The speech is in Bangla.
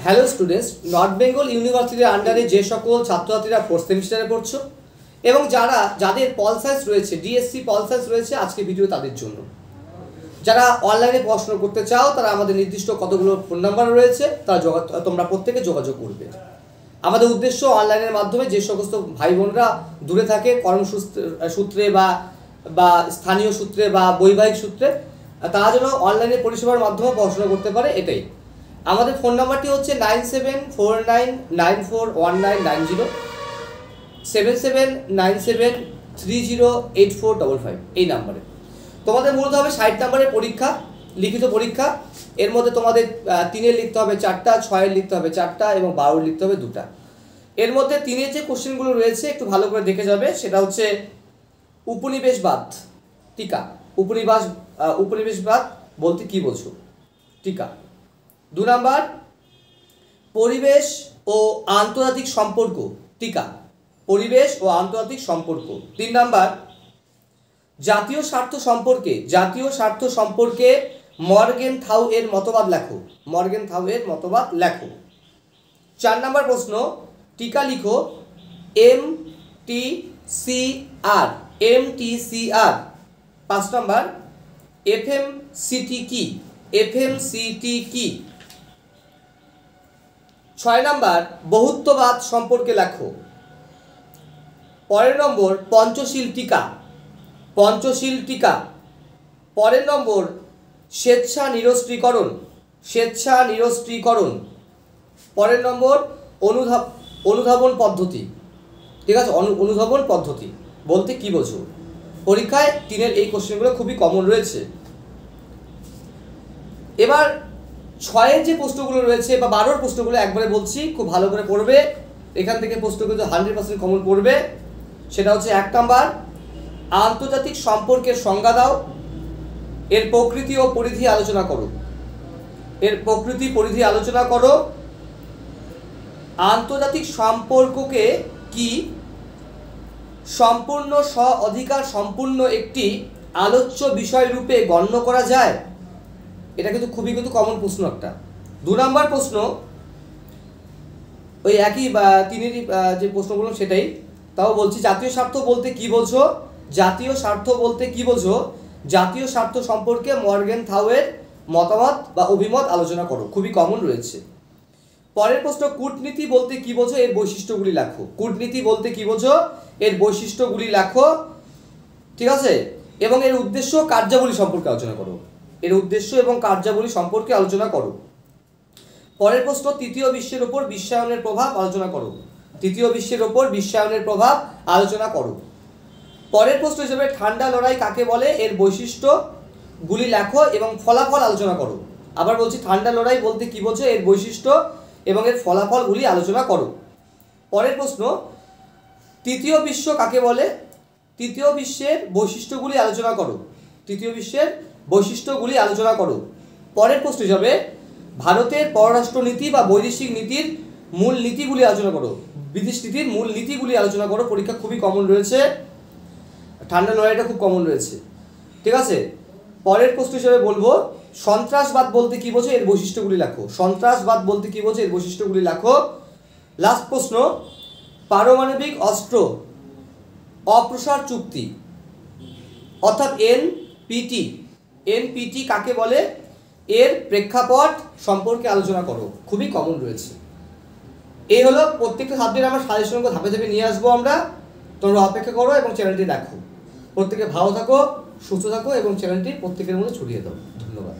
হ্যালো স্টুডেন্টস, নর্থ বেঙ্গল ইউনিভার্সিটির আন্ডারে যে সকল ছাত্রছাত্রীরা ফোর্থ সেমিস্টারে পড়ছো এবং যাদের পল সায়েন্স রয়েছে, ডিএসসি পল সায়েন্স রয়েছে, আজকে ভিডিও তাদের জন্য। যারা অনলাইনে পড়াশোনা করতে চাও তারা আমাদের নির্দিষ্ট কতগুলো ফোন নাম্বার রয়েছে, তোমরা প্রত্যেকে যোগাযোগ করবে। আমাদের উদ্দেশ্য অনলাইনের মাধ্যমে যে সমস্ত ভাই বোনরা দূরে থাকে কর্মসূত্রে বা স্থানীয় সূত্রে বা বৈবাহিক সূত্রে, তারা যেন অনলাইনে পরিষেবার মাধ্যমে পড়াশোনা করতে পারে, এটাই। আমাদের ফোন নাম্বারটি হচ্ছে 9749941990, 7797308455 এই নাম্বারে। তোমাদের মূলত হবে 60 নাম্বারের পরীক্ষা, লিখিত পরীক্ষা। এর মধ্যে তোমাদের 3-এর লিখতে হবে 4টা, 6-এর লিখতে হবে 4টা এবং 12-এর লিখতে হবে 2টা। এর মধ্যে 3-এর যে কোশ্চেনগুলো রয়েছে একটু ভালো করে দেখে যাবে। সেটা হচ্ছে উপনিবেশবাদ টিকা। উপনিবেশবাদ বলতে কি বোঝো, টিকা। 2 নাম্বার পরিবেশ ও আন্তর্জাতিক সম্পর্ক, টিকা। পরিবেশ ও আন্তর্জাতিক সম্পর্ক। 3 নাম্বার জাতীয় স্বার্থ সম্পর্কে মর্গেনথাউ এর মতবাদ লেখো। 4 নাম্বার প্রশ্ন, টিকা লিখো MTCR। 5 নাম্বার FMCT কি? 6 নাম্বার বহুত্ববাদ সম্পর্কে লেখো। পরের নম্বর পঞ্চশীল টিকা। পরের নম্বর স্বেচ্ছা নিরস্ত্রীকরণ। পরের নম্বর অনুধাবন পদ্ধতি, ঠিক আছে। অনুধাবন পদ্ধতি বলতে কি বোঝো? পরীক্ষায় 3-এর এই কোশ্চেনগুলো খুবই কমন রয়েছে। এবার 6-এর যে প্রশ্নগুলো রয়েছে বা 12-এর প্রশ্নগুলো একবারে বলছি, খুব ভালো করে পড়বে। এখান থেকে প্রশ্নগুলো 100% কমন পড়বে। সেটা হচ্ছে 1 নাম্বার আন্তর্জাতিক সম্পর্কের সংজ্ঞা দাও, এর প্রকৃতি ও পরিধি আলোচনা করো। আন্তর্জাতিক সম্পর্ককে কি সম্পূর্ণ স্ব-অধিকার সম্পূর্ণ একটি আলোচ্য বিষয় রূপে গণ্য করা যায়? এটা কিন্তু খুবই কমন প্রশ্ন একটা। 2 নাম্বার প্রশ্ন ওই একই বা 3-এরই যে প্রশ্নগুলো সেটাই, তাও বলছি। জাতীয় স্বার্থ বলতে কি বোঝো? জাতীয় স্বার্থ সম্পর্কে মর্গেনথাউ-এর মতামত বা অভিমত আলোচনা করো, খুবই কমন রয়েছে। পরের প্রশ্ন, কূটনীতি বলতে কি বোঝো? এর বৈশিষ্ট্যগুলি লেখো। ঠিক আছে, এবং এর উদ্দেশ্য কার্যাবলী সম্পর্কে আলোচনা করো। পরের প্রশ্ন, তৃতীয় বিশ্বের ওপর বিশ্বায়নের প্রভাব আলোচনা করো। পরের প্রশ্ন হিসেবে ঠান্ডা লড়াই কাকে বলে? এর বৈশিষ্ট্যগুলি লেখো এবং ফলাফল আলোচনা করো। আবার বলছি, ঠান্ডা লড়াই বলতে কি বোঝো? এর বৈশিষ্ট্য এবং এর ফলাফলগুলি আলোচনা করো। পরের প্রশ্ন, তৃতীয় বিশ্ব কাকে বলে? তৃতীয় বিশ্বের বৈশিষ্ট্যগুলি আলোচনা করো। পরের প্রশ্ন হিসাবে ভারতের পররাষ্ট্রনীতি বা বৈদেশিক নীতির মূল নীতিগুলি আলোচনা করো। বিদেশ নীতির মূল নীতিগুলি আলোচনা করো। পরীক্ষা খুবই কমন রয়েছে, ঠান্ডা লড়াইটা খুব কমন রয়েছে, ঠিক আছে। পরের প্রশ্ন হিসেবে বলবো সন্ত্রাসবাদ বলতে কি বোঝো? এর বৈশিষ্ট্যগুলি লেখো। লাস্ট প্রশ্ন, পারমাণবিক অস্ত্র অপসারণ চুক্তি অর্থাৎ NPT কাকে বলে? এর প্রেক্ষাপট সম্পর্কে আলোচনা করো, খুবই কমন রয়েছে। এই হলো প্রত্যেকটা সাবজেক্ট আমরা সাজেশনগুলো ধাপে ধাপে নিয়ে আসবো আমরা। তোমরা অপেক্ষা করো এবং চ্যানেলটি দেখো। প্রত্যেকে ভালো থাকো, সুস্থ থাকো এবং চ্যানেলটি প্রত্যেকের মধ্যে ছড়িয়ে দাও। ধন্যবাদ।